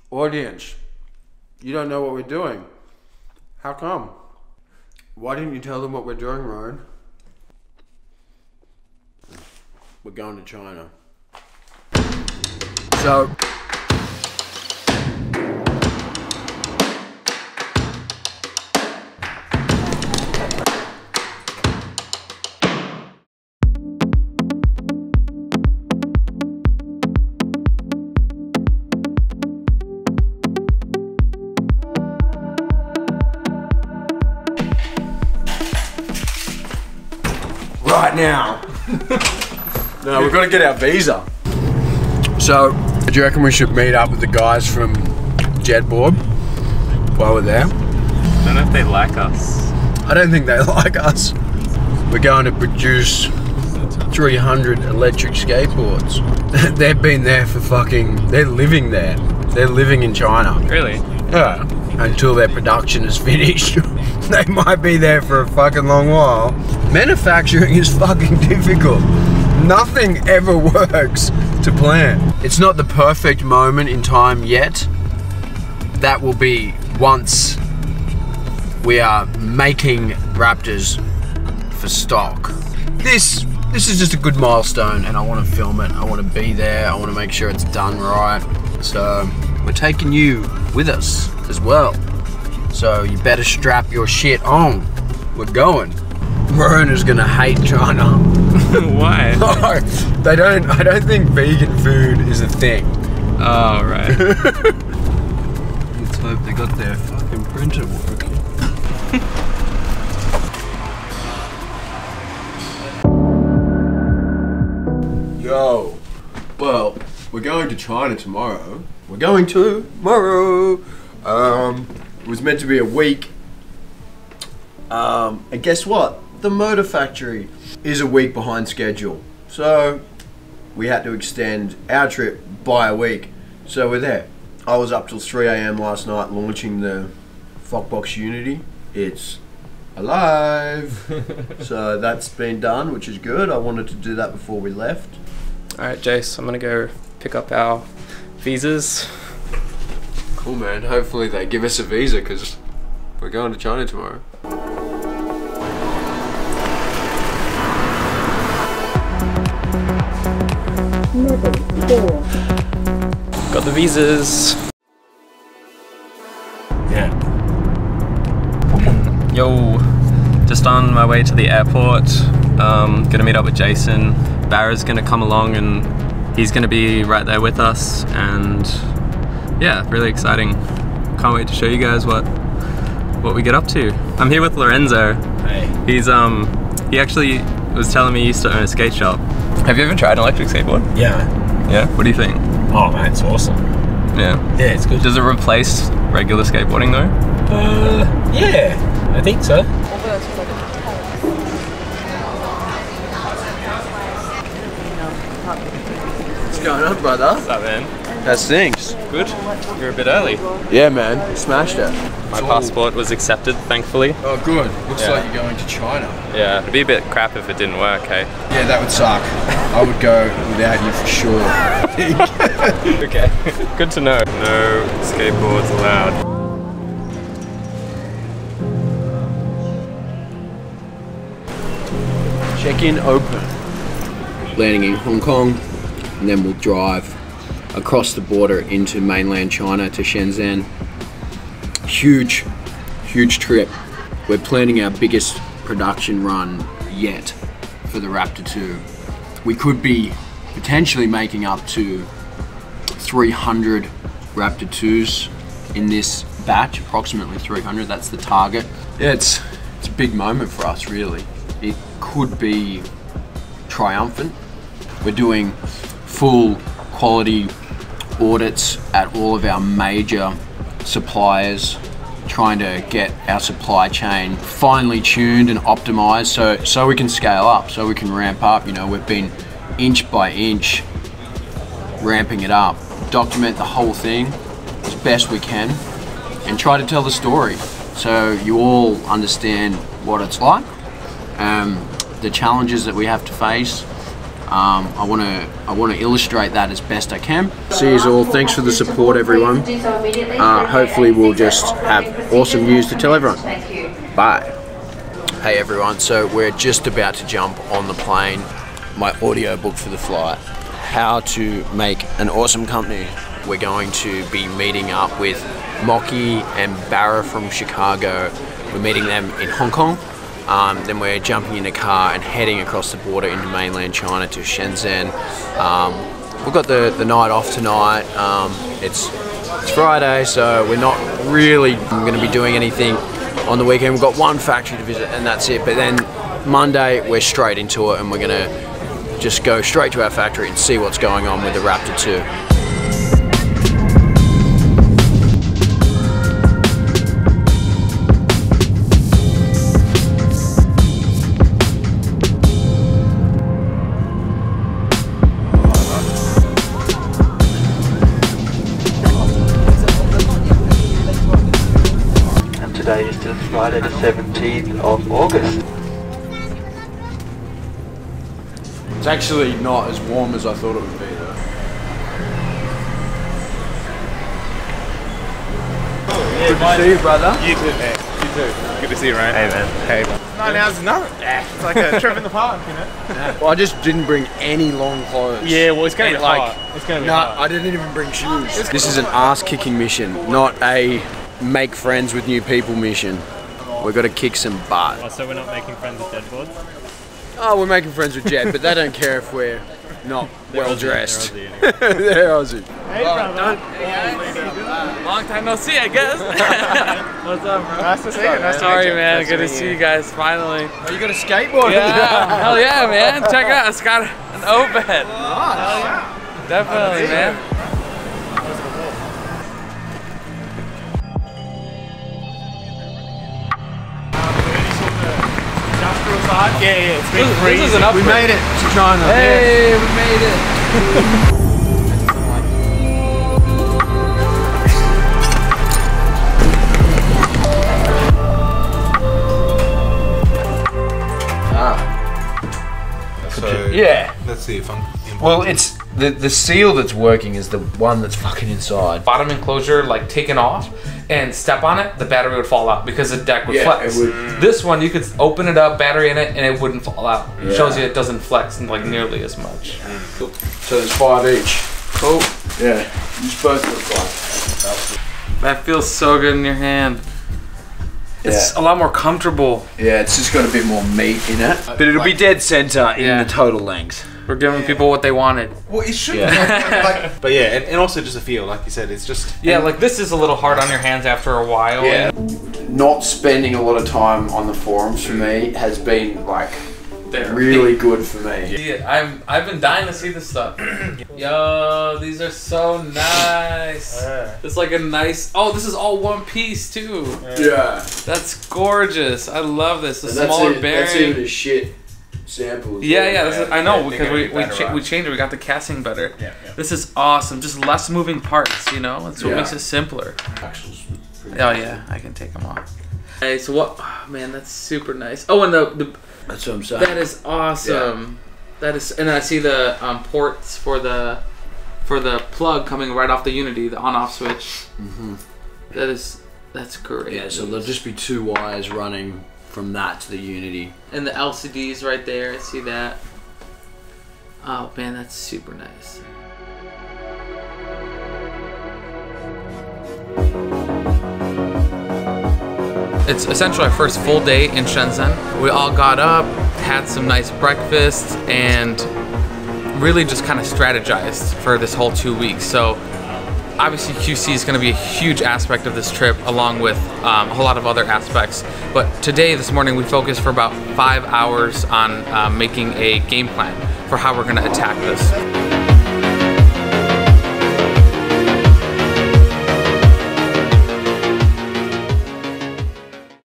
Audience, you don't know what we're doing. How come? Why didn't you tell them what we're doing, Ryan? We're going to China. So, right now. No, we've got to get our visa. So, do you reckon we should meet up with the guys from Skateboard while we're there? I don't know if they like us. I don't think they like us. We're going to produce 300 electric skateboards. They've been there for fucking, they're living there. They're living in China. Really? Yeah. Until their production is finished. They might be there for a fucking long while. Manufacturing is fucking difficult. Nothing ever works to plan. It's not the perfect moment in time yet. That will be once we are making Raptors for stock. This is just a good milestone, and I want to film it. I want to be there. I want to make sure it's done right. So we're taking you with us as well. So you better strap your shit on. We're going. Rona's gonna hate China. Why? No, they don't. I don't think vegan food is a thing. Oh, right. Let's hope they got their fucking printer working. Yo. Well, we're going to China tomorrow. We're going tomorrow. It was meant to be a week. And guess what? The motor factory is a week behind schedule. So we had to extend our trip by a week. So we're there. I was up till 3 AM last night launching the Fockbox Unity. It's alive. So that's been done, which is good. I wanted to do that before we left. Alright, Jace, I'm gonna go pick up our visas. Cool, man. Hopefully they give us a visa because we're going to China tomorrow. Got the visas. Yeah. Yo, just on my way to the airport. Gonna meet up with Jason. Barra's gonna come along and he's gonna be right there with us. And yeah, really exciting. Can't wait to show you guys what we get up to. I'm here with Lorenzo. Hey. He's he actually was telling me he used to own a skate shop. Have you ever tried an electric skateboard? Yeah. Yeah? What do you think? Oh man, it's awesome. Yeah. Yeah, it's good. Does it replace regular skateboarding though? Yeah, I think so. What's going on, brother? What's up, man? How's things? Good. You're a bit early. Yeah, man. Smashed it. My passport was accepted, thankfully. Oh, good. Looks Yeah. like you're going to China. Yeah, it'd be a bit crap if it didn't work, hey? Yeah, that would suck. I would go without you for sure. Okay, good to know. No skateboards allowed. Check-in open. Landing in Hong Kong, and then we'll drive across the border into mainland China to Shenzhen. Huge, huge trip. We're planning our biggest production run yet for the Raptor 2. We could be potentially making up to 300 Raptor 2s in this batch, approximately 300, that's the target. Yeah, it's a big moment for us, really. It could be triumphant. We're doing full quality audits at all of our major suppliers, trying to get our supply chain finely tuned and optimized so we can scale up, so we can ramp up. You know, we've been inch by inch ramping it up, document the whole thing as best we can and try to tell the story so you all understand what it's like, the challenges that we have to face, I want to illustrate that as best I can. See you all. Thanks for the support, everyone. Hopefully we'll just have awesome news to tell everyone. Bye. Hey everyone, so we're just about to jump on the plane. My audio book for the flight. How to make an awesome company. We're going to be meeting up with Mocky and Barra from Chicago. We're meeting them in Hong Kong. Then we're jumping in a car and heading across the border into mainland China to Shenzhen. We've got the night off tonight. It's Friday, so we're not really going to be doing anything on the weekend. We've got one factory to visit and that's it. But then Monday we're straight into it and we're going to just go straight to our factory and see what's going on with the Raptor 2. Today is still Friday the 17th of August. It's actually not as warm as I thought it would be though. Good to see you, brother. You too, man. You too. Good to see you, Ryan. Hey, man. Hey, man. 9 hours is nothing. It's like a trip in the park, you know? Well, I just didn't bring any long clothes. Yeah, well, it's going to be hot. It's going to be hot. I didn't even bring shoes. This is an ass-kicking mission, not a make friends with new people mission. We've got to kick some butt. Oh, so we're not making friends with deadboards? Oh, we're making friends with Jed, but they don't care if we're not well dressed. They're They're Aussie. Hey, brother. Long time no see, I guess. What's up, bro? Nice to see you. Nice to Sorry, meet you. man. Nice Good to to meet see you. you guys finally. Oh, you got a skateboard? Yeah, hell yeah, man. Check it out. It's got an O-bed. Definitely, man. Yeah, it's been crazy. This is an upgrade. We made it to China. Hey, we made it. So Yeah. let's see if I'm. Well, it's the seal that's working is the one that's fucking inside. Bottom enclosure like taken off and step on it, the battery would fall out because the deck would Yeah, flex. it would. This one you could open it up, battery in it, and it wouldn't fall out. It Yeah. shows you it doesn't flex like nearly as much. So there's 5 each. Oh, Yeah. You're supposed to look like. that feels so good in your hand. It's a lot more comfortable. Yeah, it's just got a bit more meat in it. But it'll be dead center in Yeah. the total length. We're giving people what they wanted. Well, it should. Yeah. Like, but yeah, and also just a feel, like you said, it's just. Yeah, like this is a little hard on your hands after a while. Yeah. Not spending a lot of time on the forums for me has been like They're really good for me. Yeah, I've been dying to see this stuff. Yo, these are so nice. It's like a nice. Oh, this is all one piece too. Yeah. That's gorgeous. I love this. The And that's smaller it, bearing. That's even a shit sample. Yeah, this is, I know Yeah, because they're gonna be better, we changed it. We got the casting better. Yeah. This is awesome. Just less moving parts. You know, that's what Yeah. makes it simpler. Oh yeah, I can take them off. Hey, so what? Oh, man, that's super nice. Oh, and the That's what I'm saying. that is awesome. That is, and I see the ports for the plug coming right off the Unity, the on-off switch. That's great. Yeah, so there'll just be 2 wires running from that to the Unity. And the LCDs right there. I see that. Oh man, that's super nice. It's essentially our first full day in Shenzhen. We all got up, had some nice breakfast, and really just kind of strategized for this whole 2 weeks. So obviously QC is going to be a huge aspect of this trip, along with a whole lot of other aspects. But today, this morning, we focused for about 5 hours on making a game plan for how we're going to attack this.